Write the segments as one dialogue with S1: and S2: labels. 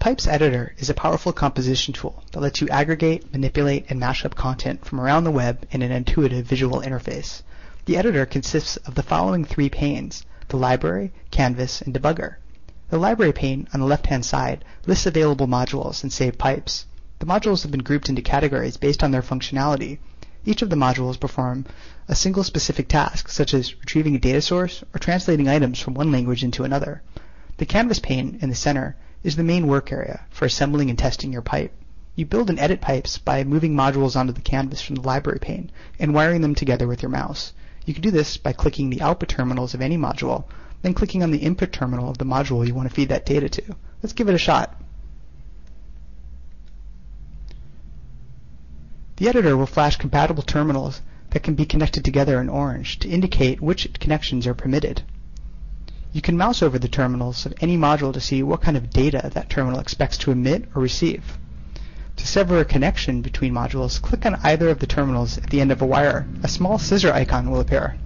S1: Pipes Editor is a powerful composition tool that lets you aggregate, manipulate, and mash up content from around the web in an intuitive visual interface. The editor consists of the following three panes: the library, canvas, and debugger. The library pane on the left-hand side lists available modules and saved pipes. The modules have been grouped into categories based on their functionality. Each of the modules perform a single specific task, such as retrieving a data source or translating items from one language into another. The canvas pane in the center is the main work area for assembling and testing your pipe. You build and edit pipes by moving modules onto the canvas from the library pane and wiring them together with your mouse. You can do this by clicking the output terminals of any module, then clicking on the input terminal of the module you want to feed that data to. Let's give it a shot. The editor will flash compatible terminals that can be connected together in orange to indicate which connections are permitted. You can mouse over the terminals of any module to see what kind of data that terminal expects to emit or receive. To sever a connection between modules, click on either of the terminals at the end of a wire. A small scissor icon will appear.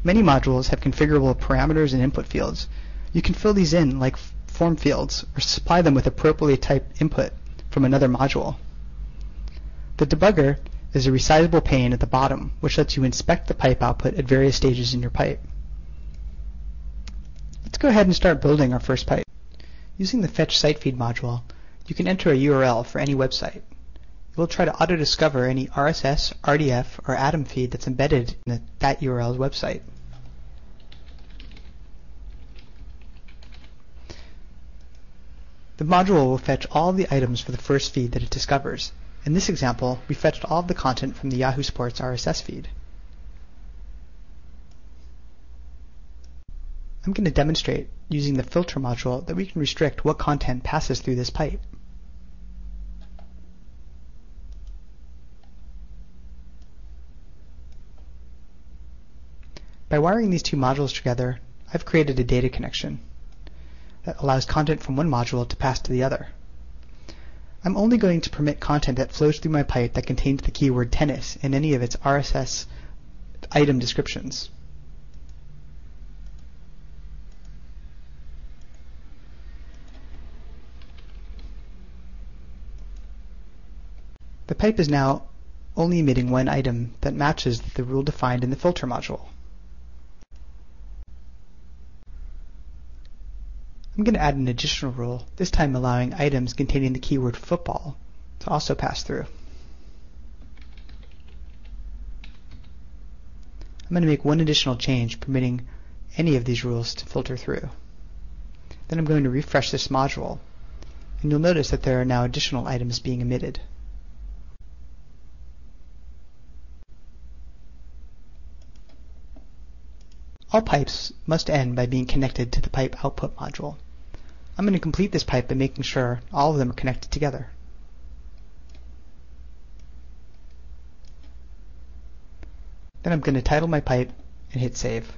S1: Many modules have configurable parameters and input fields. You can fill these in like form fields or supply them with appropriately typed input from another module. The debugger is a resizable pane at the bottom, which lets you inspect the pipe output at various stages in your pipe. Let's go ahead and start building our first pipe. Using the Fetch Site Feed module, you can enter a URL for any website. It will try to auto-discover any RSS, RDF, or Atom feed that's embedded in that URL's website. The module will fetch all of the items for the first feed that it discovers. In this example, we fetched all of the content from the Yahoo Sports RSS feed. I'm going to demonstrate using the filter module that we can restrict what content passes through this pipe. By wiring these two modules together, I've created a data connection that allows content from one module to pass to the other. I'm only going to permit content that flows through my pipe that contains the keyword tennis in any of its RSS item descriptions. The pipe is now only emitting one item that matches the rule defined in the filter module. I'm going to add an additional rule, this time allowing items containing the keyword football to also pass through. I'm going to make one additional change permitting any of these rules to filter through. Then I'm going to refresh this module, and you'll notice that there are now additional items being emitted. All pipes must end by being connected to the pipe output module. I'm going to complete this pipe by making sure all of them are connected together. Then I'm going to title my pipe and hit save.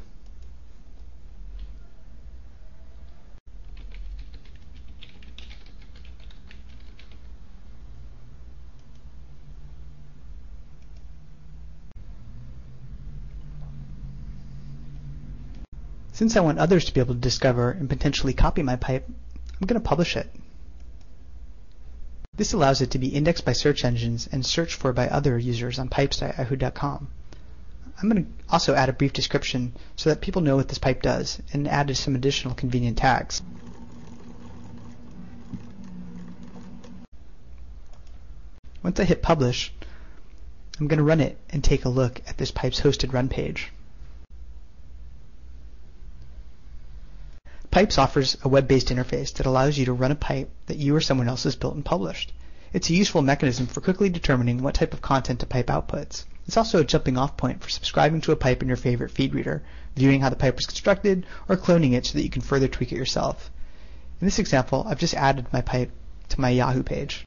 S1: Since I want others to be able to discover and potentially copy my pipe, I'm going to publish it. This allows it to be indexed by search engines and searched for by other users on pipes.yahoo.com. I'm going to also add a brief description so that people know what this pipe does, and add some additional convenient tags. Once I hit publish, I'm going to run it and take a look at this pipe's hosted run page. Pipes offers a web-based interface that allows you to run a pipe that you or someone else has built and published. It's a useful mechanism for quickly determining what type of content a pipe outputs. It's also a jumping-off point for subscribing to a pipe in your favorite feed reader, viewing how the pipe was constructed, or cloning it so that you can further tweak it yourself. In this example, I've just added my pipe to my Yahoo page.